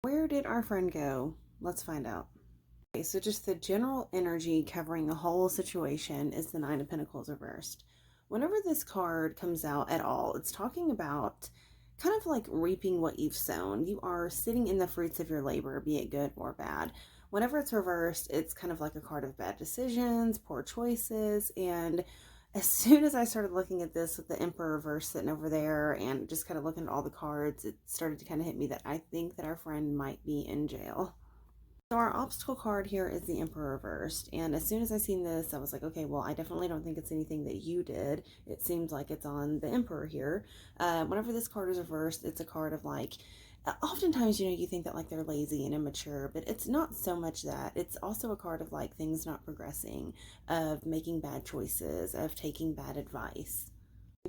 Where did our friend go? Let's find out. Okay, so just the general energy covering the whole situation is the Nine of Pentacles reversed. Whenever this card comes out at all, it's talking about kind of like reaping what you've sown. You are sitting in the fruits of your labor, be it good or bad. Whenever it's reversed, it's kind of like a card of bad decisions, poor choices, and as soon as I started looking at this with the Emperor reverse sitting over there and just kind of looking at all the cards, it started to kind of hit me that I think that our friend might be in jail. So our obstacle card here is the Emperor reversed, and as soon as I seen this, I was like, okay, well, I definitely don't think it's anything that you did. It seems like it's on the Emperor here. Whenever this card is reversed, it's a card of like, oftentimes, you think that like they're lazy and immature, but it's not so much that. It's also a card of like things not progressing, of making bad choices, of taking bad advice.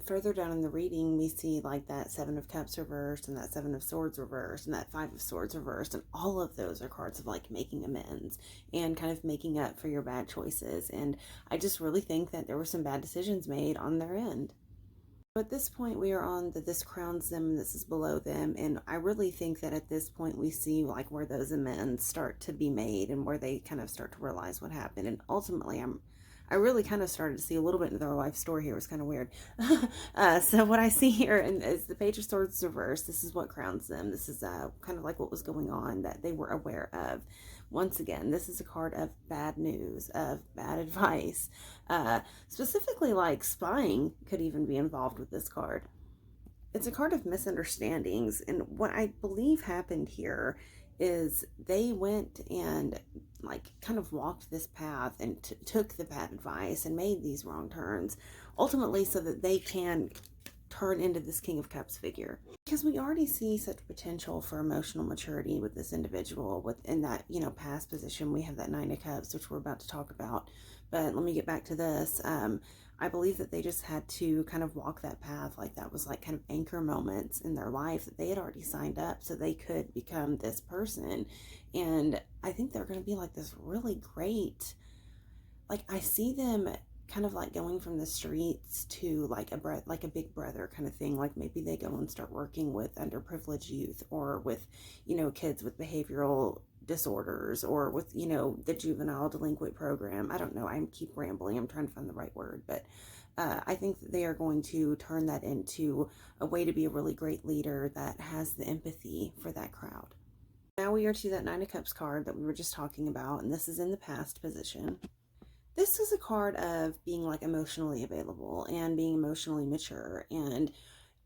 Further down in the reading, we see like that Seven of Cups reversed and that Seven of Swords reversed and that Five of Swords reversed, and all of those are cards of like making amends and kind of making up for your bad choices. And I just really think that there were some bad decisions made on their end. At this point, we are on the this crowns them and this is below them, and I really think that at this point we see like where those amends start to be made and where they kind of start to realize what happened. And ultimately, I really kind of started to see a little bit into their life story here. It was kind of weird. So what I see here and is the Page of Swords reversed. This is what crowns them. This is kind of like what was going on that they were aware of. Once again, this is a card of bad news, of bad advice. Specifically, like spying could even be involved with this card. It's a card of misunderstandings, and what I believe happened here is they went and like kind of walked this path and took the bad advice and made these wrong turns, ultimately so that they can turn into this King of Cups figure. Because we already see such potential for emotional maturity with this individual. Within that, past position, we have that Nine of Cups, which we're about to talk about. But let me get back to this. I believe that they just had to kind of walk that path. Like that was like kind of anchor moments in their life that they had already signed up so they could become this person. And I think they're going to be like this really great, like I see them kind of like going from the streets to like like a big brother kind of thing. Like maybe they go and start working with underprivileged youth, or with kids with behavioral disorders, or with the juvenile delinquent program. I don't know, I keep rambling, I'm trying to find the right word, but I think that they are going to turn that into a way to be a really great leader that has the empathy for that crowd. Now we are to that Nine of Cups card that we were just talking about, and this is in the past position. This is a card of being like emotionally available and being emotionally mature, and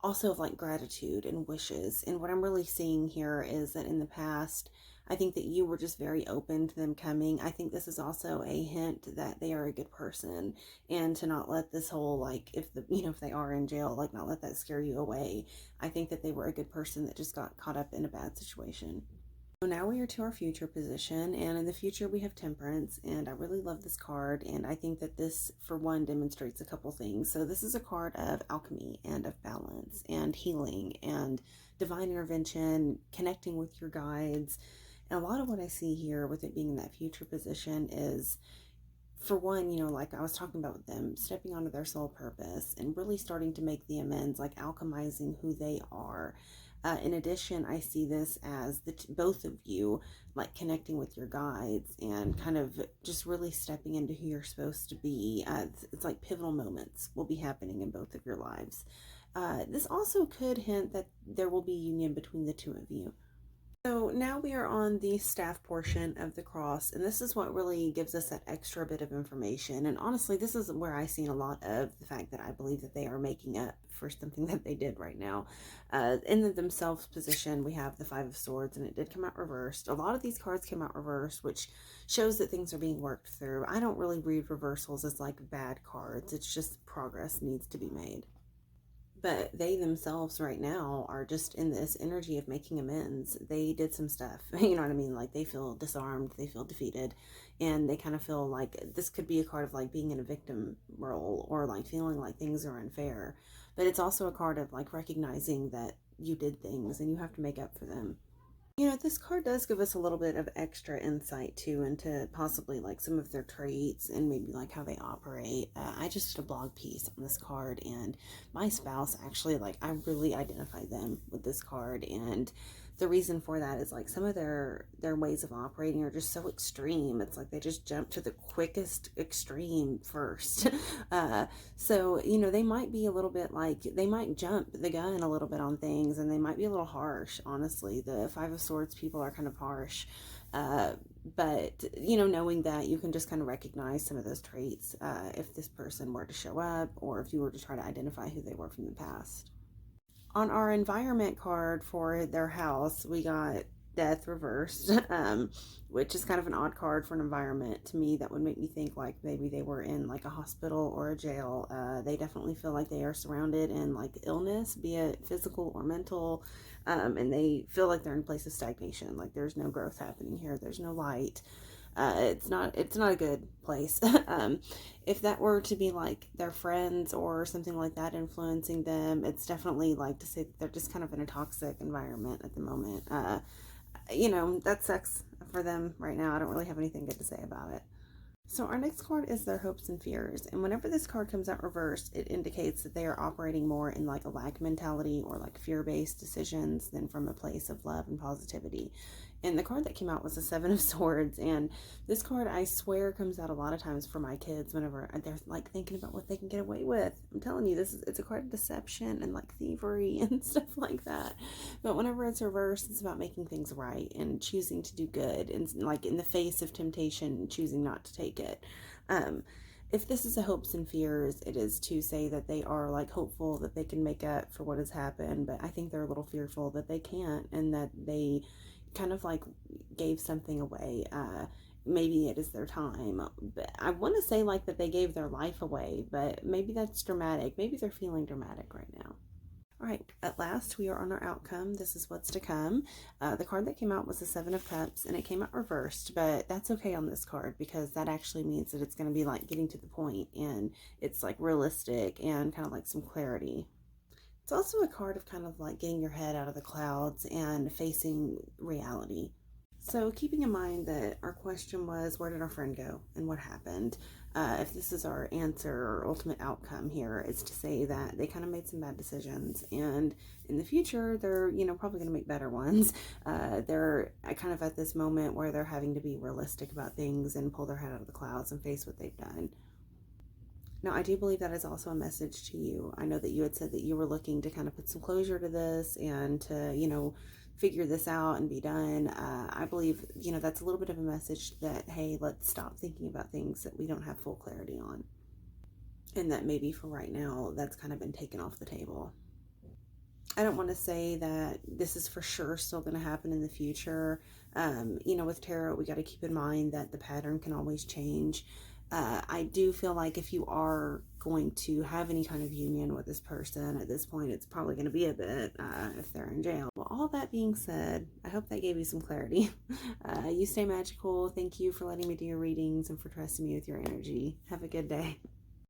also of like gratitude and wishes. And what I'm really seeing here is that in the past, I think that you were just very open to them coming. I think this is also a hint that they are a good person, and to not let this whole like, if they are in jail, like not let that scare you away. I think that they were a good person that just got caught up in a bad situation. So now we are to our future position, and in the future we have Temperance, and I really love this card, and I think that this, for one, demonstrates a couple things. So this is a card of alchemy and of balance and healing and divine intervention, connecting with your guides. And a lot of what I see here with it being in that future position is, for one, like I was talking about with them, stepping onto their soul purpose and really starting to make the amends, like alchemizing who they are. In addition, I see this as both of you like connecting with your guides and kind of just really stepping into who you're supposed to be. It's like pivotal moments will be happening in both of your lives. This also could hint that there will be union between the two of you. So now we are on the staff portion of the cross, and this is what really gives us that extra bit of information. And honestly, this is where I've seen a lot of the fact that I believe that they are making up for something that they did right now. In the themselves position, we have the Five of Swords, and it did come out reversed. A lot of these cards came out reversed, which shows that things are being worked through. I don't really read reversals as like bad cards. It's just progress needs to be made. But they themselves right now are just in this energy of making amends. They did some stuff, you know what I mean? Like they feel disarmed, they feel defeated, and they kind of feel like this could be a card of like being in a victim role, or like feeling like things are unfair. But it's also a card of like recognizing that you did things and you have to make up for them. This card does give us a little bit of extra insight too into possibly like some of their traits and maybe like how they operate. I just did a blog piece on this card, and my spouse actually, like, I really identified them with this card, and the reason for that is like some of their ways of operating are just so extreme. It's like they just jump to the quickest extreme first. So, they might be a little bit like, they might jump the gun a little bit on things, and they might be a little harsh. Honestly, the Five of Swords people are kind of harsh. But knowing that, you can just kind of recognize some of those traits if this person were to show up, or if you were to try to identify who they were from the past. On our environment card for their house, we got death reversed, which is kind of an odd card for an environment to me. That would make me think like maybe they were in like a hospital or a jail. They definitely feel like they are surrounded in like illness, be it physical or mental, and they feel like they're in a place of stagnation. Like there's no growth happening here. There's no light. It's not a good place. If that were to be like their friends or something like that influencing them, it's definitely like to say that they're just kind of in a toxic environment at the moment. That sucks for them right now. I don't really have anything good to say about it. So our next card is their hopes and fears. And whenever this card comes out reversed, it indicates that they are operating more in like a lack mentality or like fear-based decisions than from a place of love and positivity. And the card that came out was the Seven of Swords. And this card, I swear, comes out a lot of times for my kids whenever they're like thinking about what they can get away with. I'm telling you, it's a card of deception and like thievery and stuff like that. But whenever it's reversed, it's about making things right and choosing to do good, and like in the face of temptation, choosing not to take it. If this is a hopes and fears, it is to say that they are like hopeful that they can make up for what has happened, but I think they're a little fearful that they can't, and that they kind of like gave something away. Maybe it is their time, but I want to say like that they gave their life away, but maybe that's dramatic. Maybe they're feeling dramatic right now. All right, at last we are on our outcome. This is what's to come. The card that came out was the Seven of Cups, and it came out reversed, but that's okay on this card because that actually means that it's going to be like getting to the point, and it's like realistic and kind of like some clarity. It's also a card of kind of like getting your head out of the clouds and facing reality. So keeping in mind that our question was, where did our friend go and what happened? If this is our answer or ultimate outcome here, it's to say that they kind of made some bad decisions, and in the future, they're, probably going to make better ones. They're kind of at this moment where they're having to be realistic about things and pull their head out of the clouds and face what they've done. Now, I do believe that is also a message to you. I know that you had said that you were looking to kind of put some closure to this and to, figure this out and be done. I believe, that's a little bit of a message that, hey, let's stop thinking about things that we don't have full clarity on. And that maybe for right now, that's kind of been taken off the table. I don't want to say that this is for sure still going to happen in the future. With tarot, we got to keep in mind that the pattern can always change. I do feel like if you are going to have any kind of union with this person at this point, it's probably going to be a bit if they're in jail. Well, all that being said, I hope that gave you some clarity. You stay magical. Thank you for letting me do your readings and for trusting me with your energy. Have a good day.